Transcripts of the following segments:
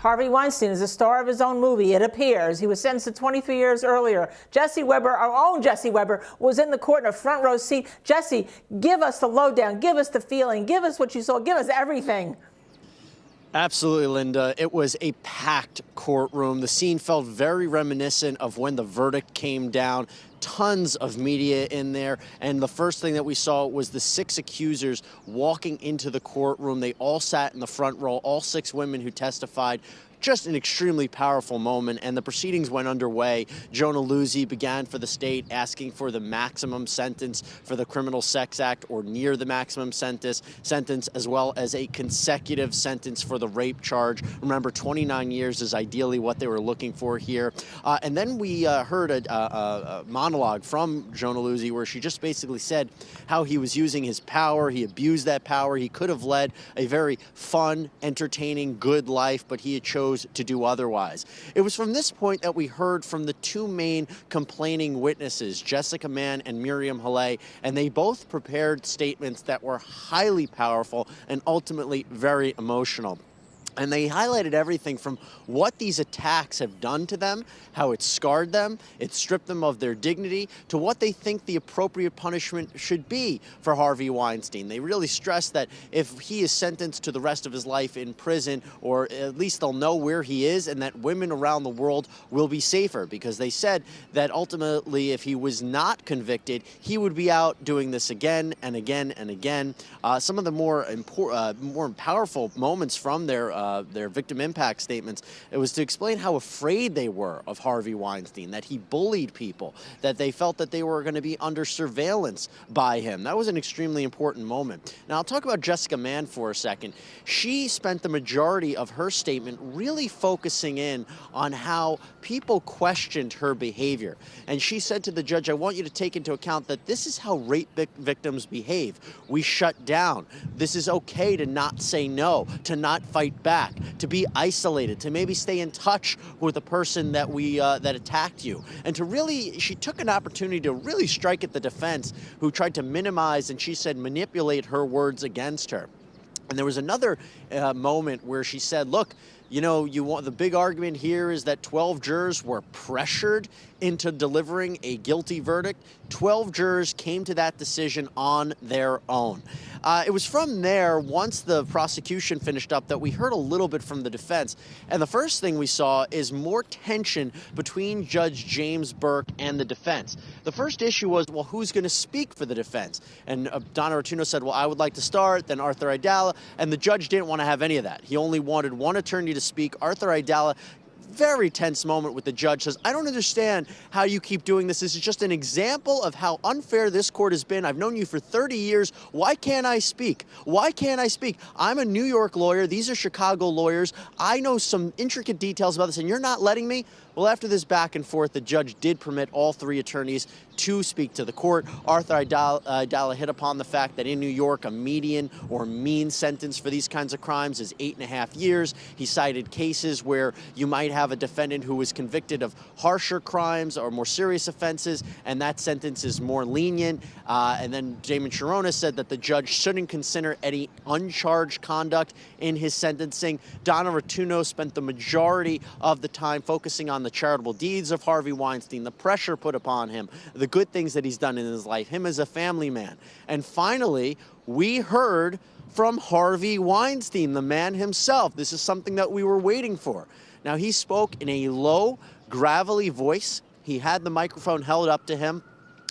Harvey Weinstein is the star of his own movie, It Appears. He was sentenced to 23 years earlier. Jesse Weber, our own Jesse Weber, was in the court in a front row seat. Jesse, give us the lowdown, give us the feeling, give us what you saw, give us everything. Absolutely, Linda. It was a packed courtroom. The scene felt very reminiscent of when the verdict came down. Tons of media in there. And the first thing that we saw was the 6 accusers walking into the courtroom. They all sat in the front row, all 6 women who testified. Just an extremely powerful moment, and the proceedings went underway. Jonah Luzzi began for the state, asking for the maximum sentence for the Criminal Sex Act, or near the maximum sentence, as well as a consecutive sentence for the rape charge. Remember, 29 years is ideally what they were looking for here. And then we heard a monologue from Jonah Luzzi where she just basically said how he was using his power, he abused that power, he could have led a very fun, entertaining, good life, but he had chosen to do otherwise. It was from this point that we heard from the 2 main complaining witnesses, Jessica Mann and Miriam Hale, and they both prepared statements that were highly powerful and ultimately very emotional. And they highlighted everything from what these attacks have done to them, how it scarred them, it stripped them of their dignity, to what they think the appropriate punishment should be for Harvey Weinstein. They really stressed that if he is sentenced to the rest of his life in prison, or at least they'll know where he is, and that women around the world will be safer, because they said that ultimately if he was not convicted, he would be out doing this again and again and again. Some of the more powerful moments from their victim impact statements, it was to explain how afraid they were of Harvey Weinstein, that he bullied people, that they felt that they were going to be under surveillance by him. That was an extremely important moment. Now, I'll talk about Jessica Mann for a second. She spent the majority of her statement really focusing in on how people questioned her behavior. And she said to the judge, I want you to take into account that this is how rape victims behave. We shut down. This is okay to not say no, to not fight back, to be isolated, to maybe stay in touch with the person that that attacked you. And to really, she took an opportunity to really strike at the defense, who tried to minimize, and she said manipulate her words against her. And there was another moment where she said, look, you know, the big argument here is that 12 jurors were pressured into delivering a guilty verdict. 12 jurors came to that decision on their own. It was from there, once the prosecution finished up, that we heard a little bit from the defense. And the first thing we saw is more tension between Judge James Burke and the defense. The first issue was, well, who's going to speak for the defense? And Donna Rotuno said, well, I would like to start, then Arthur Aidala. And the judge didn't want to have any of that. He only wanted one attorney to speak. Arthur Aidala, very tense moment with the judge, says, I don't understand how you keep doing this. This is just an example of how unfair this court has been. I've known you for 30 years. Why can't I speak? Why can't I speak? I'm a New York lawyer. These are Chicago lawyers. I know some intricate details about this, and you're not letting me? Well, after this back and forth, the judge did permit all 3 attorneys to speak to the court. Arthur Aidala hit upon the fact that in New York, a median or mean sentence for these kinds of crimes is 8.5 years. He cited cases where you might have a defendant who was convicted of harsher crimes or more serious offenses, and that sentence is more lenient. And then Damon Chirona said that the judge shouldn't consider any uncharged conduct in his sentencing. Donna Rotuno spent the majority of the time focusing on the charitable deeds of Harvey Weinstein, the pressure put upon him, the good things that he's done in his life, him as a family man. And finally, we heard from Harvey Weinstein, the man himself. This is something that we were waiting for. Now, he spoke in a low, gravelly voice. He had the microphone held up to him,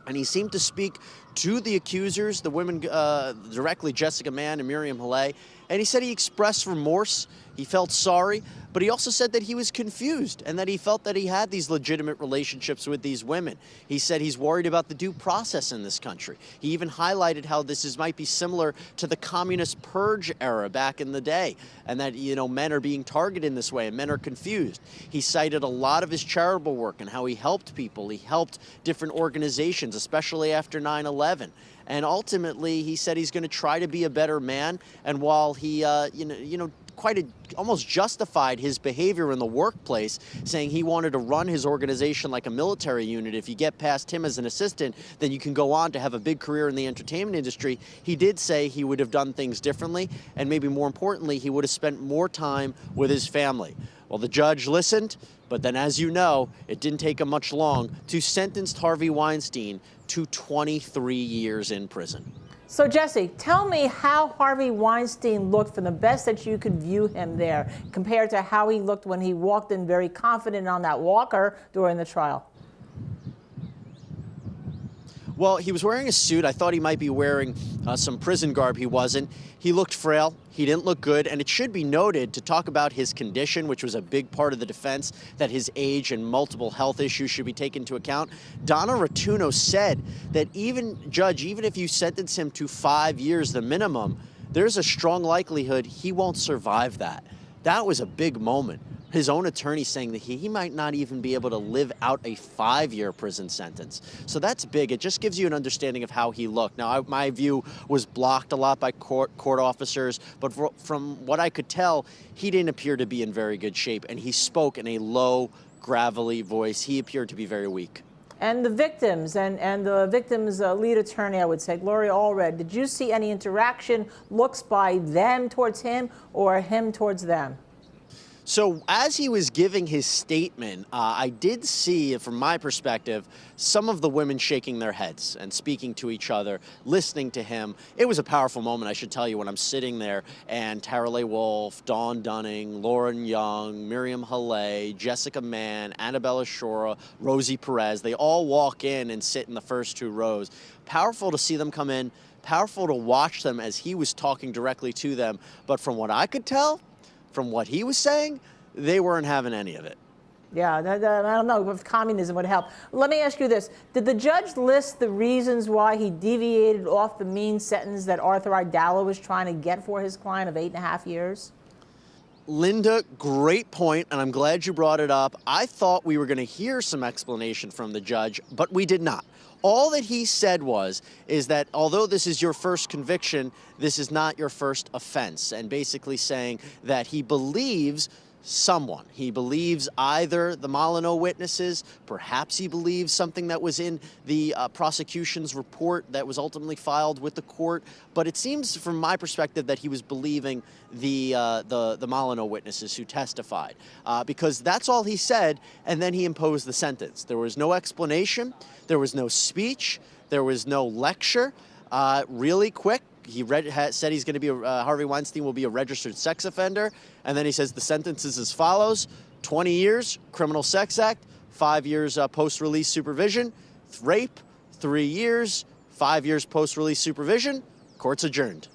and he seemed to speak to the accusers, the women directly, Jessica Mann and Miriam Hale. And he said he expressed remorse. He felt sorry, but he also said that he was confused and that he felt that he had these legitimate relationships with these women. He said he's worried about the due process in this country. He even highlighted how this might be similar to the communist purge era back in the day, and that, you know, men are being targeted in this way and men are confused. He cited a lot of his charitable work and how he helped people. He helped different organizations, especially after 9/11. And ultimately, he said he's going to try to be a better man. And while he, almost justified his behavior in the workplace, saying he wanted to run his organization like a military unit. If you get past him as an assistant, then you can go on to have a big career in the entertainment industry. He did say he would have done things differently, and maybe more importantly, he would have spent more time with his family. Well, the judge listened, but then, as you know, it didn't take him much long to sentence Harvey Weinstein to 23 years in prison. So, Jesse, tell me how Harvey Weinstein looked from the best that you could view him there compared to how he looked when he walked in very confident on that walker during the trial. Well, he was wearing a suit. I thought he might be wearing some prison garb. He wasn't. He looked frail. He didn't look good. And it should be noted, to talk about his condition, which was a big part of the defense, that his age and multiple health issues should be taken into account. Donna Rotuno said that even if you sentence him to 5 years, the minimum, there's a strong likelihood he won't survive that. That was a big moment. His own attorney saying that he might not even be able to live out a 5-year prison sentence. So that's big. It just gives you an understanding of how he looked. Now, my view was blocked a lot by court officers, but from what I could tell, he didn't appear to be in very good shape, and he spoke in a low, gravelly voice. He appeared to be very weak. And the victims and the victims' lead attorney, I would say, Gloria Allred, did you see any interaction, looks by them towards him or him towards them? So as he was giving his statement, I did see, from my perspective, some of the women shaking their heads and speaking to each other, listening to him. It was a powerful moment, I should tell you, when I'm sitting there and Tara-Leigh Wolfe, Dawn Dunning, Lauren Young, Miriam Hale, Jessica Mann, Annabella Shora, Rosie Perez, they all walk in and sit in the first 2 rows. Powerful to see them come in, powerful to watch them as he was talking directly to them. But from what I could tell, from what he was saying, they weren't having any of it. Yeah, I don't know if communism would help. Let me ask you this. Did the judge list the reasons why he deviated off the mean sentence that Arthur Aidala was trying to get for his client of 8.5 years? Linda, great point, and I'm glad you brought it up. I thought we were going to hear some explanation from the judge, but we did not. All that he said is that although this is your first conviction, this is not your first offense, and basically saying that he believes someone. He believes either the Molyneux witnesses, perhaps he believes something that was in the prosecution's report that was ultimately filed with the court, but it seems from my perspective that he was believing the Molyneux witnesses who testified, because that's all he said, and then he imposed the sentence. There was no explanation, there was no speech, there was no lecture. Really quick, he said he's going to be Harvey Weinstein will be a registered sex offender, and then he says the sentence is as follows: 20 years, Criminal Sex Act, 5 years post-release supervision, rape, 3 years, 5 years post-release supervision, court's adjourned.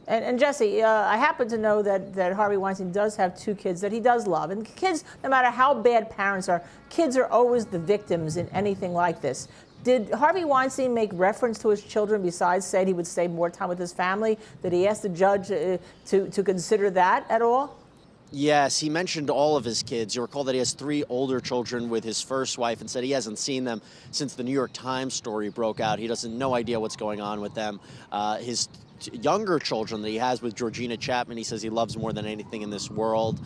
And Jesse, I happen to know that Harvey Weinstein does have 2 kids that he does love. And kids, no matter how bad parents are, kids are always the victims in anything like this. Did Harvey Weinstein make reference to his children besides saying he would stay more time with his family? Did he ask the judge to consider that at all? Yes, he mentioned all of his kids. You recall that he has 3 older children with his first wife and said he hasn't seen them since the New York Times story broke out. He doesn't no idea what's going on with them. His younger children that he has with Georgina Chapman, he says he loves more than anything in this world.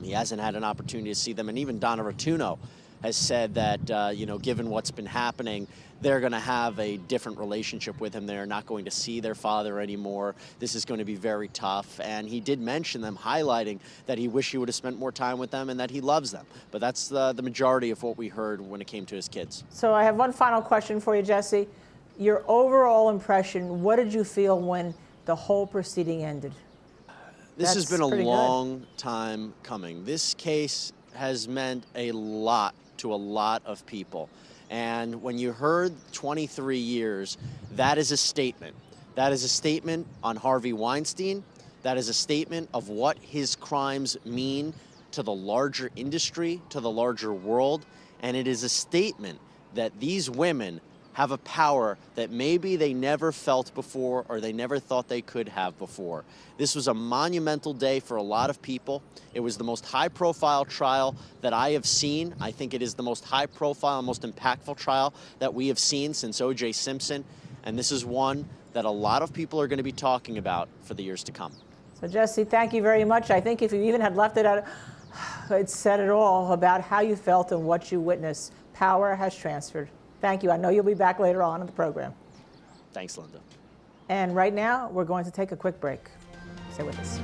He hasn't had an opportunity to see them. And even Donna Rotuno has said that, given what's been happening, they're going to have a different relationship with him. They're not going to see their father anymore. This is going to be very tough. And he did mention them, highlighting that he wished he would have spent more time with them and that he loves them. But that's the majority of what we heard when it came to his kids. So I have one final question for you, Jesse. Your overall impression, what did you feel when the whole proceeding ended? This has been a long time coming. This case has meant a lot to a lot of people. And when you heard 23 years, that is a statement. That is a statement on Harvey Weinstein. That is a statement of what his crimes mean to the larger industry, to the larger world. And it is a statement that these women have a power that maybe they never felt before or they never thought they could have before. This was a monumental day for a lot of people. It was the most high-profile trial that I have seen. I think it is the most high-profile, most impactful trial that we have seen since O.J. Simpson. And this is one that a lot of people are going to be talking about for the years to come. So, Jesse, thank you very much. I think if you even had left it out, it said it all about how you felt and what you witnessed. Power has transferred. Thank you. I know you'll be back later on in the program. Thanks, Linda. And right now, we're going to take a quick break. Stay with us.